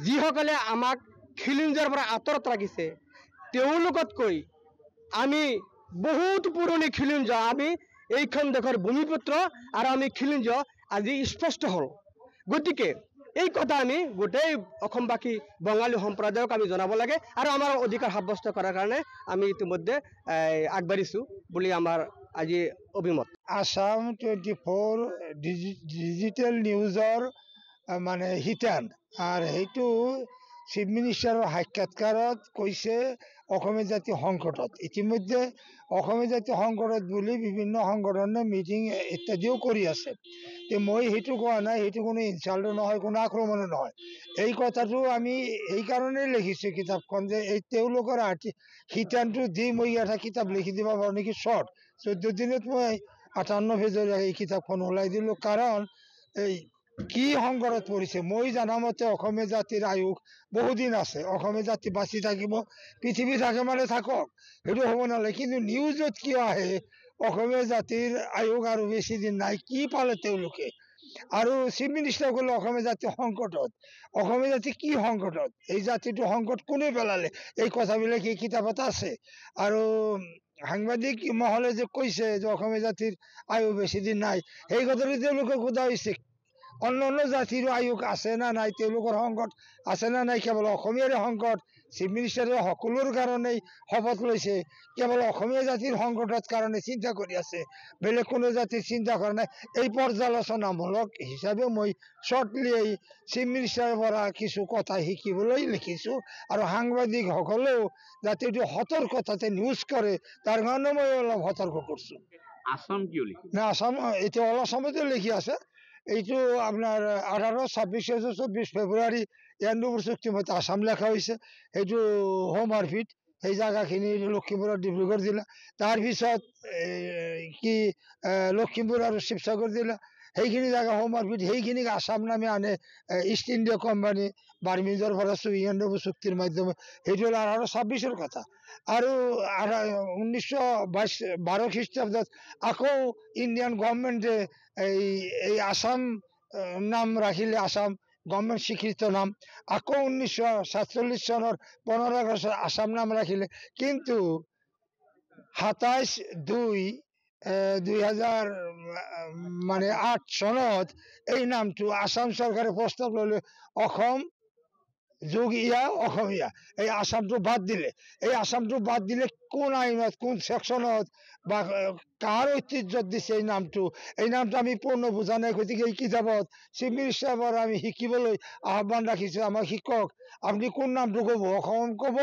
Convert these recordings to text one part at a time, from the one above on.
যিসকলে আমাক খিলঞ্জীয়াৰ পৰা আঁতৰত ৰাখিছে তেওঁলোকতকৈ আমি বহুত পুৰণি খিলঞ্জীয়া। আমি এইখন দেশৰ ভূমিপুত্ৰ আৰু আমি খিলঞ্জীয়া আজি স্পষ্ট হ'ল। গতিকে এই কথা আমি গোটেই অসমবাসী বঙালী সম্প্ৰদায়ক আমি জনাব লাগে আৰু আমাৰ অধিকাৰ সাব্যস্ত কৰাৰ কাৰণে আমি ইতিমধ্যে আগবাঢ়িছোঁ বুলি আমাৰ আজি অভিমত। আসাম 24 ডিজিটেল নিউজৰ মানে হিতান আৰু সেইটো চিফ মিনিষ্টাৰৰ সাক্ষাৎকাৰত কৈছে অসমীয়া জাতি সংকটত। ইতিমধ্যে অসমীয়া জাতি সংকটত বুলি বিভিন্ন সংগঠনে মিটিং ইত্যাদিও কৰি আছে। মই সেইটো কোৱা নাই, সেইটো কোনো ইনচাল্টো নহয়, কোনো আক্ৰমণো নহয়। এই কথাটো আমি এইকাৰণেই লিখিছোঁ কিতাপখন যে এই তেওঁলোকৰ শিতানটো দি মই এটা কিতাপ লিখি দিব পাৰোঁ নেকি শ্বৰ্ট। 14 দিনত মই 58 পেজৰ এই কিতাপখন ওলাই দিলোঁ। কাৰণ এই কি সংকটত পৰিছে মই জানামতে অসমীয়া জাতিৰ আয়ুস বহুদিন আছে। অসমীয়া জাতি বাচি থাকিব, পৃথিৱী থাকে মানে থাকক, সেইটো হ'ব নালাগে। কিন্তু নিউজত কিয় আহে অসমীয়া জাতিৰ আয়ুস আৰু বেছি দিন নাই, কি পালে তেওঁলোকে? আৰু চিফ মিনিষ্টাৰ ক'লে অসমীয়া জাতি সংকটত। অসমীয়া জাতি কি সংকটত? এই জাতিটো সংকট কোনে পেলালে? এই কথাবিলাক এই কিতাপত আছে। আৰু সাংবাদিক মহলে যে কৈছে যে অসমীয়া জাতিৰ আয়ুস বেছি দিন নাই, সেই কথাটো তেওঁলোকে সোধা হৈছে অন্য অন্য জাতিৰো আয়ুস আছে না নাই, তেওঁলোকৰ সংকট আছে না নাই, কেৱল অসমীয়াৰে সংকট? চিফ মিনিষ্টাৰে সকলোৰ কাৰণেই শপত লৈছে, কেৱল অসমীয়া জাতিৰ সংকটৰ কাৰণে চিন্তা কৰি আছে, বেলেগ কোনো জাতিৰ চিন্তা কৰা নাই। এই পৰ্যালোচনামূলক হিচাপে মই শ্বৰ্টলি এই চিফ মিনিষ্টাৰৰ পৰা কিছু কথা শিকিবলৈ লিখিছোঁ। আৰু সাংবাদিকসকলেও যাতে এইটো সতৰ্কতাতে নিউজ কৰে তাৰ কাৰণে মই অলপ সতৰ্ক কৰিছোঁ। আসাম কিয় লিখি না আসাম এতিয়া অল আসামতে লিখি আছে। এইটো আপোনাৰ 18-26 ফেব্ৰুৱাৰী 92 চুক্তিমতে আসাম লেখা হৈছে। সেইটো হোম আৰ্ফিত সেই জেগাখিনি লখিমপুৰ আৰু ডিব্ৰুগড় জিলা, তাৰপিছত কি লখিমপুৰ আৰু শিৱসাগৰ জিলা, সেইখিনি জেগা হোম আৰ্ফিত, সেইখিনিক আসাম নামে আনে ইষ্ট ইণ্ডিয়া কোম্পানী বাৰ্মিজৰ পৰা 92 চুক্তিৰ মাধ্যমে। সেইটো হ'ল 1826 কথা। আৰু 1912 খ্ৰীষ্টাব্দত আকৌ ইণ্ডিয়ান গভৰ্ণমেণ্টে এই আসাম নাম ৰাখিলে, আসাম গভৰ্ণমেণ্ট স্বীকৃত নাম। আকৌ 1947 চনৰ 15 আগষ্টত আসাম নাম ৰাখিলে। কিন্তু 27/2/2008 চনত এই নামটো আসাম চৰকাৰে প্ৰস্তাৱ ল'লে অসম যোগ ইয়া অসমীয়া, এই আসামটো বাদ দিলে। এই আসামটো বাদ দিলে কোন আইনত, কোন ছেকশ্যনত বা কাৰ ঐতিহ্যত দিছে এই নামটো আমি পূৰ্ণ বুজা নাই। গতিকে এই কিতাপত চিফ মিনিষ্টাৰৰ পৰা আমি শিকিবলৈ আহ্বান ৰাখিছোঁ, আমাক শিকক। আপুনি কোন নামটো ক'ব, অসম ক'ব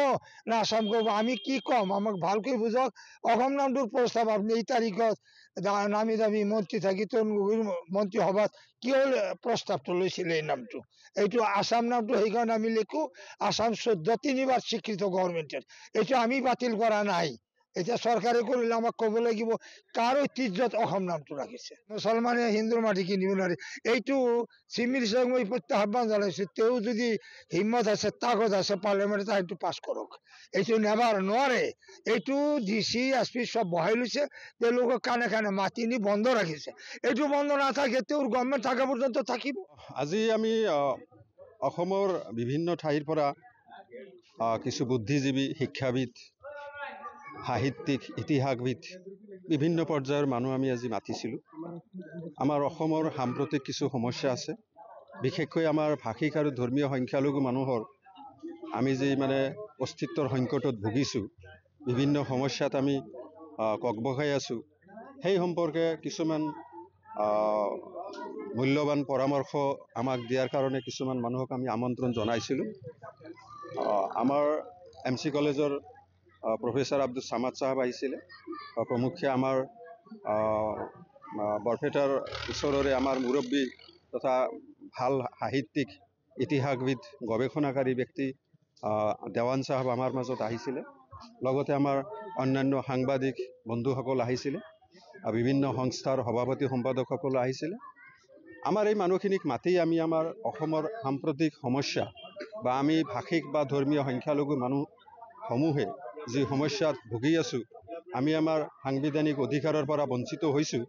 না আসাম ক'ব? আমি কি ক'ম, আমাক ভালকৈ বুজক। অসম নামটোৰ প্ৰস্তাৱ আপুনি এই তাৰিখত নামি দামী মন্ত্ৰী থাকি তৰুণ গগৈৰ মন্ত্ৰী সভাত কিয় প্ৰস্তাৱটো লৈছিলে এই নামটো? এইটো আসাম নামটো সেইকাৰণে আমি লিখোঁ আসাম 14 স্বীকৃত গভৰ্ণমেণ্টৰ। এইটো আমি বাতিল কৰা নাই। এতিয়া চৰকাৰে কৰিলে আমাক ক'ব লাগিব কাৰ ঐতিহ্যত অসম নামটো ৰাখিছে। মুছলমানে হিন্দুৰ মাটি কিনিব নোৱাৰে, এইটো চিফ মিনিষ্টাৰক মই প্ৰত্যাহ্বান জনাইছোঁ। তেওঁ যদি হিম্মত আছে, তাকত আছে, পাৰ্লিয়ামেণ্টত সেইটো পাছ কৰক। এইটো নেবাৰ নোৱাৰে। এইটো DC SP চব বহাই লৈছে, তেওঁলোকক কাণে কাণে মাতি নি বন্ধ ৰাখিছে। এইটো বন্ধ নাথাকে, তেওঁৰ গভৰ্ণমেণ্ট থকা পৰ্যন্ত থাকিব। আজি আমি অসমৰ বিভিন্ন ঠাইৰ পৰা কিছু বুদ্ধিজীৱী, শিক্ষাবিদ, সাহিত্যিক, ইতিহাসবিদ, বিভিন্ন পৰ্যায়ৰ মানুহ আমি আজি মাতিছিলোঁ। আমাৰ অসমৰ সাম্প্ৰতিক কিছু সমস্যা আছে, বিশেষকৈ আমাৰ ভাষিক আৰু ধৰ্মীয় সংখ্যালঘু মানুহৰ আমি যি মানে অস্তিত্বৰ সংকটত ভুগিছোঁ, বিভিন্ন সমস্যাত আমি ককবকাই আছোঁ, সেই সম্পৰ্কে কিছুমান মূল্যৱান পৰামৰ্শ আমাক দিয়াৰ কাৰণে কিছুমান মানুহক আমি আমন্ত্ৰণ জনাইছিলোঁ। আমাৰ MC কলেজৰ প্ৰফেচাৰ আব্দুল ছামাদ চাহাব আহিছিলে, প্ৰমুখ্যে আমাৰ বৰপেটাৰ ওচৰৰে আমাৰ মুৰব্বী তথা ভাল সাহিত্যিক, ইতিহাসবিদ, গৱেষণাকাৰী ব্যক্তি দেৱান চাহাব আমাৰ মাজত আহিছিলে। লগতে আমাৰ অন্যান্য সাংবাদিক বন্ধুসকল আহিছিলে, বিভিন্ন সংস্থাৰ সভাপতি সম্পাদকসকল আহিছিলে। আমাৰ এই মানুহখিনিক মাতি আমি আমাৰ অসমৰ সাম্প্ৰতিক সমস্যা বা আমি ভাষিক বা ধৰ্মীয় সংখ্যালঘু মানুহসমূহে যি সমস্যাত ভুগি আছোঁ, আমি আমাৰ সাংবিধানিক অধিকাৰৰ পৰা বঞ্চিত হৈছোঁ,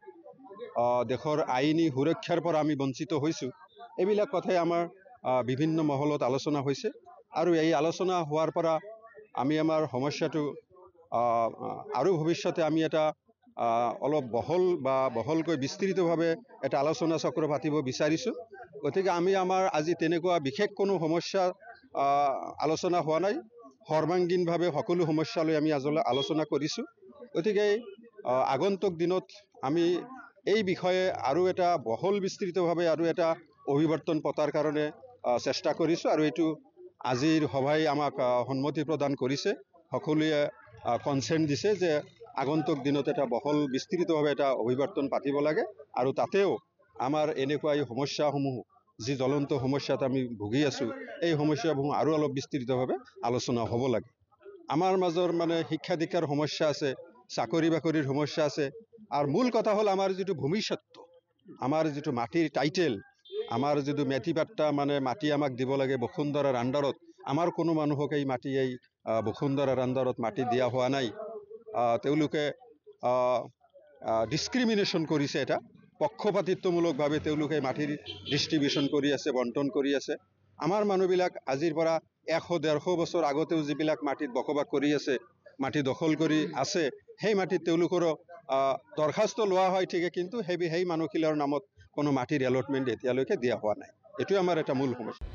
দেশৰ আইনী সুৰক্ষাৰ পৰা আমি বঞ্চিত হৈছোঁ, এইবিলাক কথাই আমাৰ বিভিন্ন মহলত আলোচনা হৈছে আৰু এই আলোচনা হোৱাৰ পৰা আমি আমাৰ সমস্যাটো আৰু ভৱিষ্যতে আমি এটা অলপ বহলকৈ বিস্তৃতভাৱে এটা আলোচনা চক্ৰ পাতিব বিচাৰিছোঁ। গতিকে আমি আমাৰ আজি তেনেকুৱা বিশেষ কোনো সমস্যা আলোচনা হোৱা নাই, সৰ্বাংগীনভাৱে সকলো সমস্যা লৈ আমি আলোচনা কৰিছোঁ। গতিকে আগন্তুক দিনত আমি এই বিষয়ে আৰু এটা বহল বিস্তৃতভাৱে আৰু এটা অভিৱৰ্তন পতাৰ কাৰণে চেষ্টা কৰিছোঁ আৰু এইটো আজিৰ সভাই আমাক সন্মতি প্ৰদান কৰিছে। সকলোৱে কনচেণ্ট দিছে যে আগন্তুক দিনত এটা বহল বিস্তৃতভাৱে এটা অভিৱৰ্তন পাতিব লাগে আৰু তাতেও আমাৰ এনেকুৱা এই সমস্যাসমূহ যি জ্বলন্ত সমস্যাত আমি ভুগি আছোঁ, এই সমস্যাসমূহ আৰু অলপ বিস্তৃতভাৱে আলোচনা হ'ব লাগে। আমাৰ মাজৰ মানে শিক্ষা দীক্ষাৰ সমস্যা আছে, চাকৰি বাকৰিৰ সমস্যা আছে, আৰু মূল কথা হ'ল আমাৰ যিটো ভূমিস্বত্ব, আমাৰ যিটো মাটিৰ টাইটেল, আমাৰ যিটো মেটিপাট্টা মানে মাটি আমাক দিব লাগে বসুন্ধৰাৰ আণ্ডাৰত, আমাৰ কোনো মানুহক এই মাটি এই বসুন্ধৰাৰ আণ্ডাৰত মাটি দিয়া হোৱা নাই। তেওঁলোকে ডিছক্ৰিমিনেশ্যন কৰিছে, এটা পক্ষপাতিত্বমূলকভাৱে তেওঁলোকে মাটিৰ ডিষ্ট্ৰিবিউশ্যন কৰি আছে, বণ্টন কৰি আছে। আমাৰ মানুহবিলাক আজিৰ পৰা 100-150 বছৰ আগতেও যিবিলাক মাটিত বসবাস কৰি আছে, মাটি দখল কৰি আছে, সেই মাটিত তেওঁলোকৰ দৰখাস্ত লোৱা হয় ঠিকে, কিন্তু সেই মানুহখিলাৰ নামত কোনো মাটিৰ এলটমেণ্ট এতিয়ালৈকে দিয়া হোৱা নাই। এইটোৱে আমাৰ এটা মূল সমস্যা।